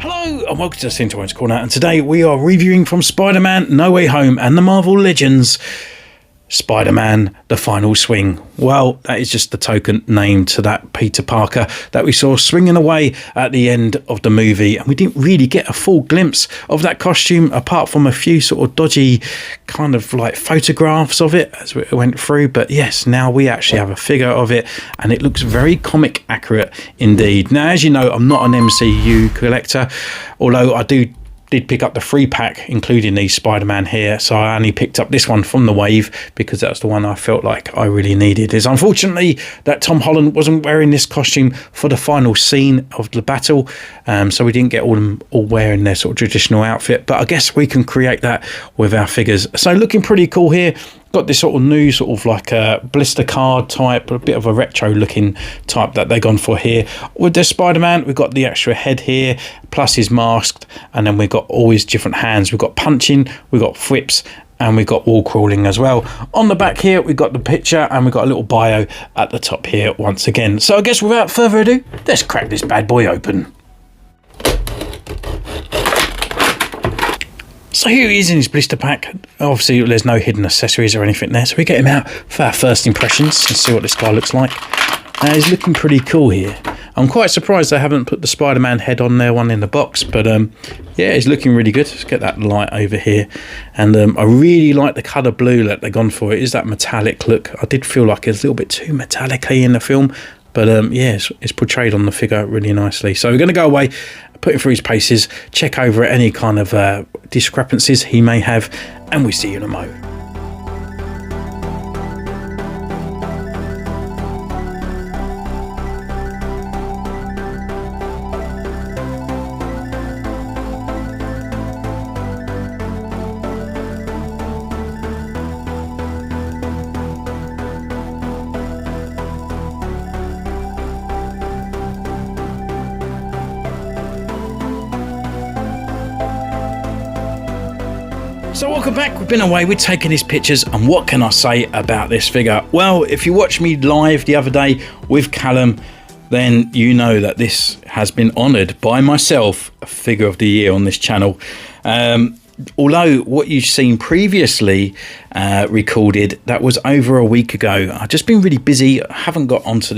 Hello and welcome to the Centurion's Corner, and today we are reviewing from Spider-Man No Way Home and the Marvel Legends Spider-Man The Final Swing. Well, that is just the token name to that Peter Parker that we saw swinging away at the end of the movie, and we didn't really get a full glimpse of that costume apart from a few sort of dodgy kind of like photographs of it as we went through. But yes, now we actually have a figure of it and it looks very comic accurate indeed. Now, as you know, I'm not an MCU collector, although I did pick up the 3-pack including these Spider-Man here, so I only picked up this one from the wave because that's the one I felt like I really needed. Is unfortunately that Tom Holland wasn't wearing this costume for the final scene of the battle, so we didn't get all wearing their sort of traditional outfit, but I guess we can create that with our figures. So looking pretty cool here. Got this sort of new sort of like a blister card type, a bit of a retro looking type that they've gone for here. With the Spider-Man, we've got the extra head here, plus he's masked, and then we've got all his different hands. We've got punching, we've got flips, and we've got wall crawling as well. On the back here, we've got the picture, and we've got a little bio at the top here once again. So I guess without further ado, let's crack this bad boy open. So here he is in his blister pack. Obviously there's no hidden accessories or anything there, so we get him out for our first impressions and see what this guy looks like. He's looking pretty cool here. I'm quite surprised they haven't put the Spider-Man head on there, one in the box, but yeah, he's looking really good. Let's get that light over here, and I really like the colour blue that they've gone for. It is that metallic look. I did feel like it's a little bit too metallic-y in the film, but yeah, it's portrayed on the figure really nicely. So we're going to go away, put him through his paces, check over any kind of discrepancies he may have, and we see you in a moment. So welcome back. We've been away, we've taken his pictures, and what can I say about this figure? Well, if you watched me live the other day with Callum, then you know that this has been honoured by myself, a figure of the year on this channel. Although what you've seen previously recorded, that was over a week ago. I've just been really busy. I haven't got onto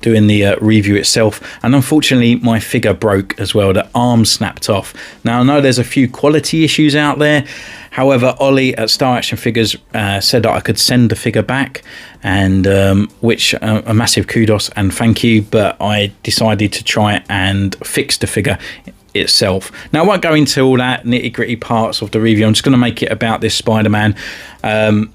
doing the review itself, and unfortunately my figure broke as well. The arm snapped off. Now I know there's a few quality issues out there. However, Ollie at Star Action Figures said that I could send the figure back, and which a massive kudos and thank you, but I decided to try and fix the figure itself. Now I won't go into all that nitty-gritty parts of the review. I'm just going to make it about this Spider-Man.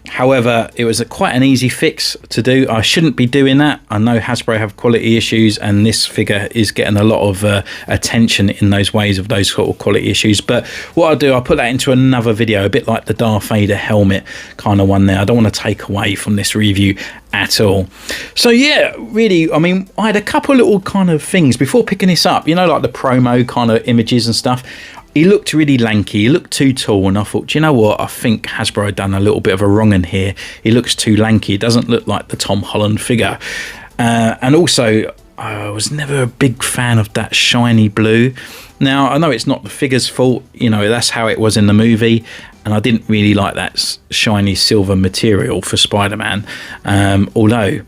However, it was quite an easy fix to do. I shouldn't be doing that. I know Hasbro have quality issues, and this figure is getting a lot of attention in those ways of those sort of quality issues. But what I'll do, I'll put that into another video, a bit like the Darth Vader helmet kind of one there. I don't want to take away from this review at all. So yeah, really, I mean, I had a couple little kind of things before picking this up, you know, like the promo kind of images and stuff. He looked really lanky, he looked too tall, and I thought, do you know what, I think Hasbro had done a little bit of a wrong in here. He looks too lanky, it doesn't look like the Tom Holland figure. And also, I was never a big fan of that shiny blue. Now, I know it's not the figure's fault, you know, that's how it was in the movie, and I didn't really like that shiny silver material for Spider-Man. Although,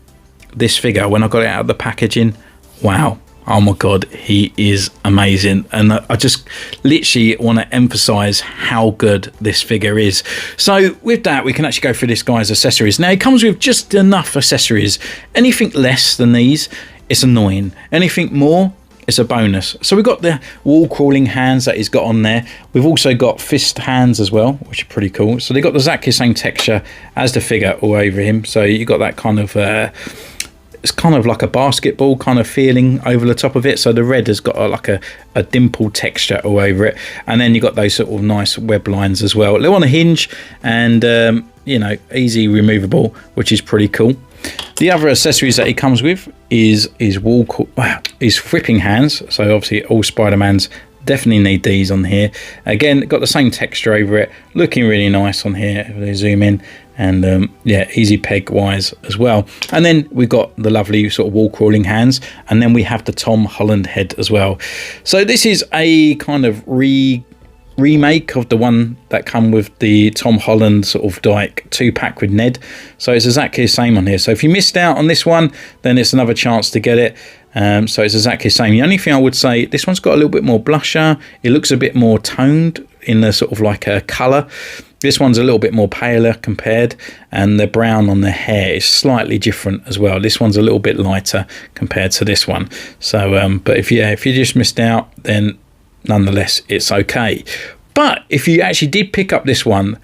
this figure, when I got it out of the packaging, wow. Oh my god, he is amazing, and I just literally want to emphasize how good this figure is. So with that, we can actually go through this guy's accessories. Now, it comes with just enough accessories. Anything less than these, it's annoying. Anything more, it's a bonus. So we've got the wall crawling hands that he's got on there. We've also got fist hands as well, which are pretty cool. So they've got exactly the same texture as the figure all over him. So you've got that kind of it's kind of like a basketball kind of feeling over the top of it. So the red has got like a dimple texture all over it, and then you've got those sort of nice web lines as well. They're on a hinge, and you know, easy removable, which is pretty cool. The other accessories that he comes with is his flipping hands. So obviously all Spider-Mans definitely need these on here. Again, got the same texture over it, looking really nice on here. If they zoom in, and yeah, easy peg wise as well. And then we've got the lovely sort of wall crawling hands, and then we have the Tom Holland head as well. So this is a kind of remake of the one that come with the Tom Holland sort of like 2-pack with Ned. So it's exactly the same on here. So if you missed out on this one, then it's another chance to get it. So it's exactly the same. The only thing I would say, this one's got a little bit more blusher. It looks a bit more toned in the sort of like a colour. This one's a little bit more paler compared, and the brown on the hair is slightly different as well. This one's a little bit lighter compared to this one. So, but if you just missed out, then nonetheless it's okay. But if you actually did pick up this one,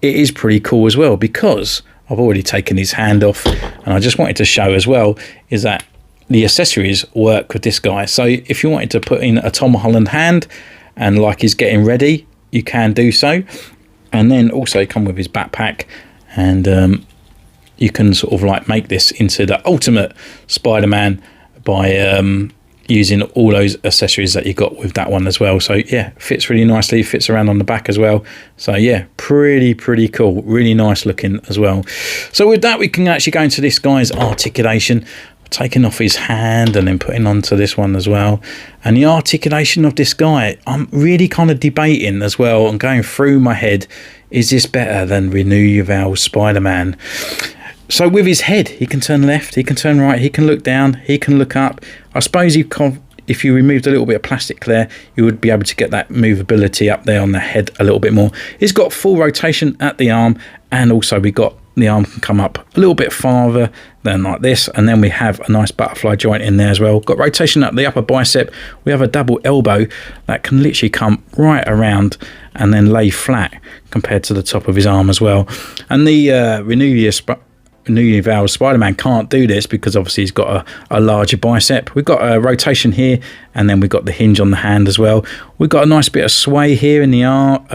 it is pretty cool as well, because I've already taken his hand off, and I just wanted to show as well is that the accessories work with this guy. So if you wanted to put in a Tom Holland hand and like he's getting ready, you can do so. And then also come with his backpack, and you can sort of like make this into the ultimate Spider-Man by using all those accessories that you got with that one as well. So yeah, fits really nicely, fits around on the back as well. So yeah, pretty cool, really nice looking as well. So with that, we can actually go into this guy's articulation, taking off his hand and then putting onto this one as well. And the articulation of this guy, I'm really kind of debating as well and going through my head, is this better than Renew Your Vows Spider-Man? So with his head, he can turn left, he can turn right, he can look down, he can look up. I suppose if you removed a little bit of plastic there, you would be able to get that movability up there on the head a little bit more. He's got full rotation at the arm, and also we got the arm can come up a little bit farther than like this, and then we have a nice butterfly joint in there as well. Got rotation up the upper bicep. We have a double elbow that can literally come right around and then lay flat compared to the top of his arm as well. And the Renew Your Vows Spider-Man can't do this because obviously he's got a larger bicep. We've got a rotation here, and then we've got the hinge on the hand as well. We've got a nice bit of sway here in the arm,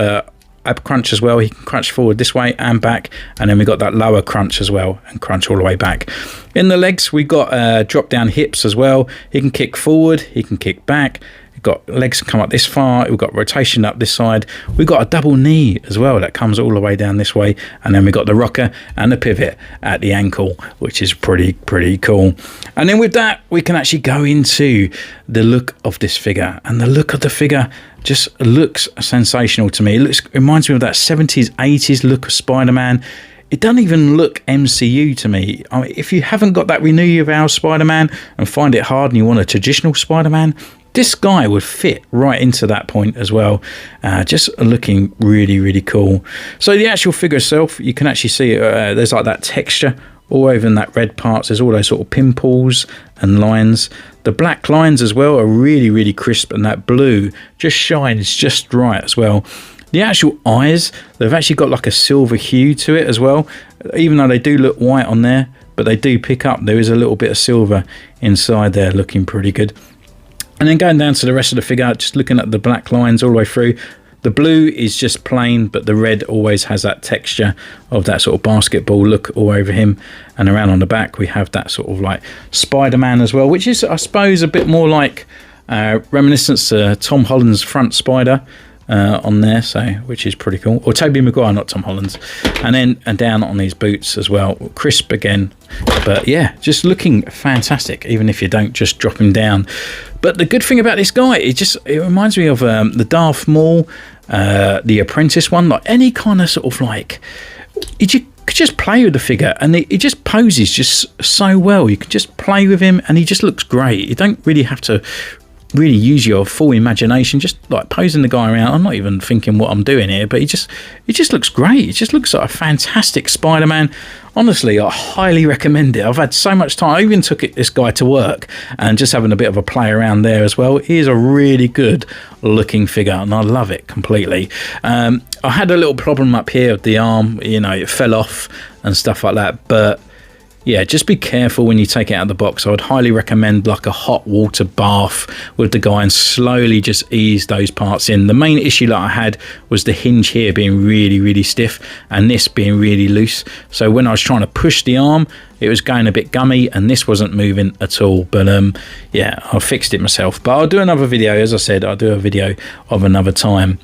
ab crunch as well. He can crunch forward this way and back, and then we got that lower crunch as well and crunch all the way back. In the legs, we got drop down hips as well. He can kick forward, he can kick back. We've got legs come up this far, we've got rotation up this side. We've got a double knee as well that comes all the way down this way, and then we've got the rocker and the pivot at the ankle, which is pretty cool. And then with that, we can actually go into the look of this figure, and the look of the figure just looks sensational to me. It reminds me of that 70s 80s look of Spider-Man. It doesn't even look MCU to me. I mean, if you haven't got that Renew Your Vows Spider-Man and find it hard and you want a traditional Spider-Man, this guy would fit right into that point as well. Just looking really cool. So the actual figure itself, you can actually see there's like that texture all over in that red parts. There's all those sort of pimples and lines. The black lines as well are really crisp, and that blue just shines just right as well. The actual eyes, they've actually got like a silver hue to it as well, even though they do look white on there, but they do pick up. There is a little bit of silver inside there, looking pretty good. And then going down to the rest of the figure, just looking at the black lines all the way through. The blue is just plain, but the red always has that texture of that sort of basketball look all over him. And around on the back, we have that sort of like Spider-Man as well, which is, I suppose, a bit more like reminiscence to Tom Holland's front Spider on there, so which is pretty cool. Or Tobey Maguire, not Tom Holland's. And down on these boots as well, crisp again. But yeah, just looking fantastic, even if you don't just drop him down. But the good thing about this guy, it reminds me of the Darth Maul, the Apprentice one, like any kind of sort of like, you could just play with the figure, and he just poses just so well. You can just play with him, and he just looks great. You don't really have to really use your full imagination, just like posing the guy around. I'm not even thinking what I'm doing here, but he just looks great. It just looks like a fantastic Spider-Man. Honestly, I highly recommend it. I've had so much time. I even took this guy to work and just having a bit of a play around there as well. He is a really good looking figure, and I love it completely. I had a little problem up here with the arm, it fell off and stuff like that, but yeah, just be careful when you take it out of the box. I would highly recommend like a hot water bath with the guy and slowly just ease those parts in. The main issue that I had was the hinge here being really, really stiff and this being really loose. So when I was trying to push the arm, it was going a bit gummy and this wasn't moving at all. But yeah, I fixed it myself. But I'll do another video. As I said, I'll do a video of another time.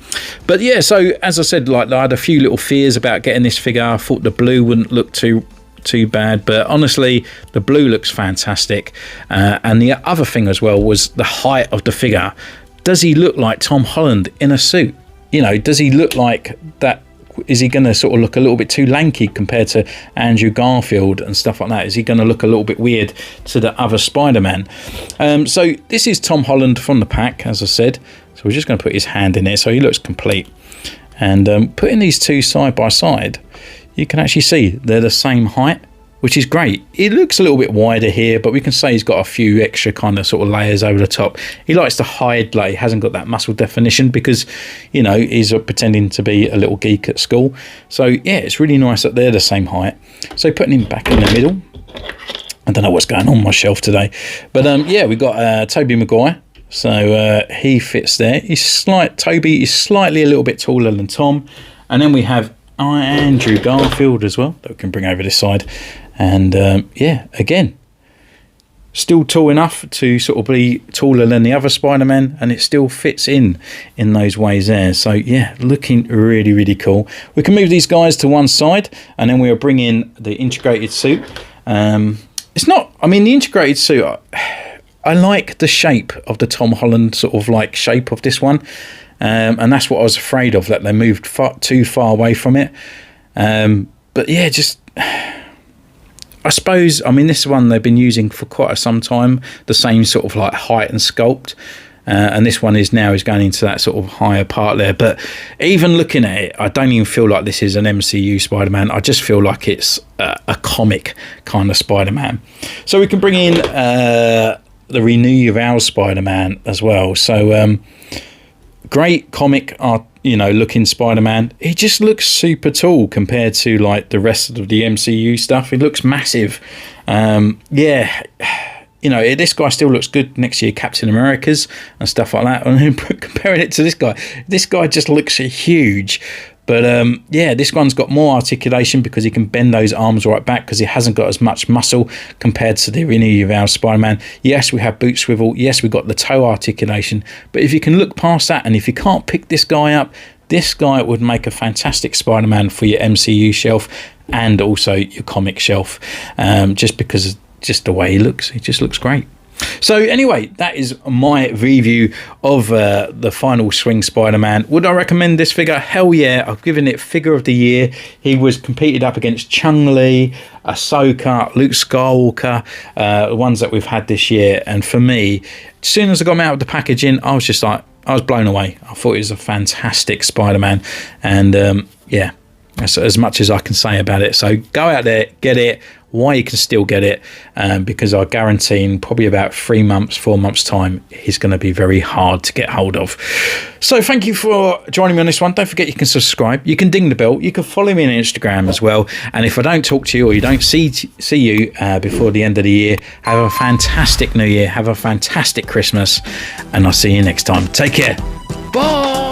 But yeah, so as I said, like I had a few little fears about getting this figure. I thought the blue wouldn't look too bad, but honestly the blue looks fantastic. And the other thing as well was the height of the figure. Does he look like Tom Holland in a suit? You know, does he look like that? Is he going to sort of look a little bit too lanky compared to Andrew Garfield and stuff like that? Is he going to look a little bit weird to the other Spider-Man? So this is Tom Holland from the pack, as I said. So we're just going to put his hand in there so he looks complete. And putting these two side by side, you can actually see they're the same height, which is great. It looks a little bit wider here, but we can say he's got a few extra kind of sort of layers over the top. He likes to hide, like he hasn't got that muscle definition because, you know, he's pretending to be a little geek at school. So yeah, it's really nice that they're the same height. So putting him back in the middle. I don't know what's going on my shelf today, but yeah, we got Tobey Maguire. So he fits there. Toby is slightly a little bit taller than Tom, and then we have Andrew Garfield as well that we can bring over this side. And yeah, again, still tall enough to sort of be taller than the other Spider-Man, and it still fits in those ways there. So yeah, looking really, really cool. We can move these guys to one side, and then we'll bring in the integrated suit. It's not, I mean, the integrated suit, I like the shape of the Tom Holland sort of like shape of this one. And that's what I was afraid of, that they moved too far away from it. But yeah, just, I suppose, I mean, this one they've been using for quite some time, the same sort of like height and sculpt. And this one is going into that sort of higher part there. But even looking at it, I don't even feel like this is an MCU Spider-Man. I just feel like it's a comic kind of Spider-Man. So we can bring in the Renew Your Vows Spider-Man as well. So great comic art, you know, looking Spider-Man. He just looks super tall compared to like the rest of the MCU stuff. He looks massive. Yeah, you know, this guy still looks good next to your Captain America's and stuff like that. And comparing it to this guy just looks huge. But yeah, this one's got more articulation because he can bend those arms right back because he hasn't got as much muscle compared to the Renew Your Vows Spider-Man. Yes, we have boot swivel. Yes, we've got the toe articulation. But if you can look past that, and if you can't pick this guy up, this guy would make a fantastic Spider-Man for your MCU shelf and also your comic shelf, just because of just the way he looks. He just looks great. So anyway, that is my review of the Final Swing Spider-Man. Would I recommend this figure? Hell yeah. I've given it Figure of the Year. He was competed up against Chung-Li, Ahsoka, Luke Skywalker, the ones that we've had this year. And for me, as soon as I got him out of the packaging, I was just like, I was blown away. I thought it was a fantastic Spider-Man. And yeah, that's as much as I can say about it. So go out there, get it. Why you can still get it, because I guarantee in probably about 3 months, 4 months time, he's going to be very hard to get hold of. So thank you for joining me on this one. Don't forget you can subscribe, you can ding the bell, you can follow me on Instagram as well. And if I don't talk to you or you don't see you before the end of the year, have a fantastic new year, have a fantastic Christmas, and I'll see you next time. Take care. Bye.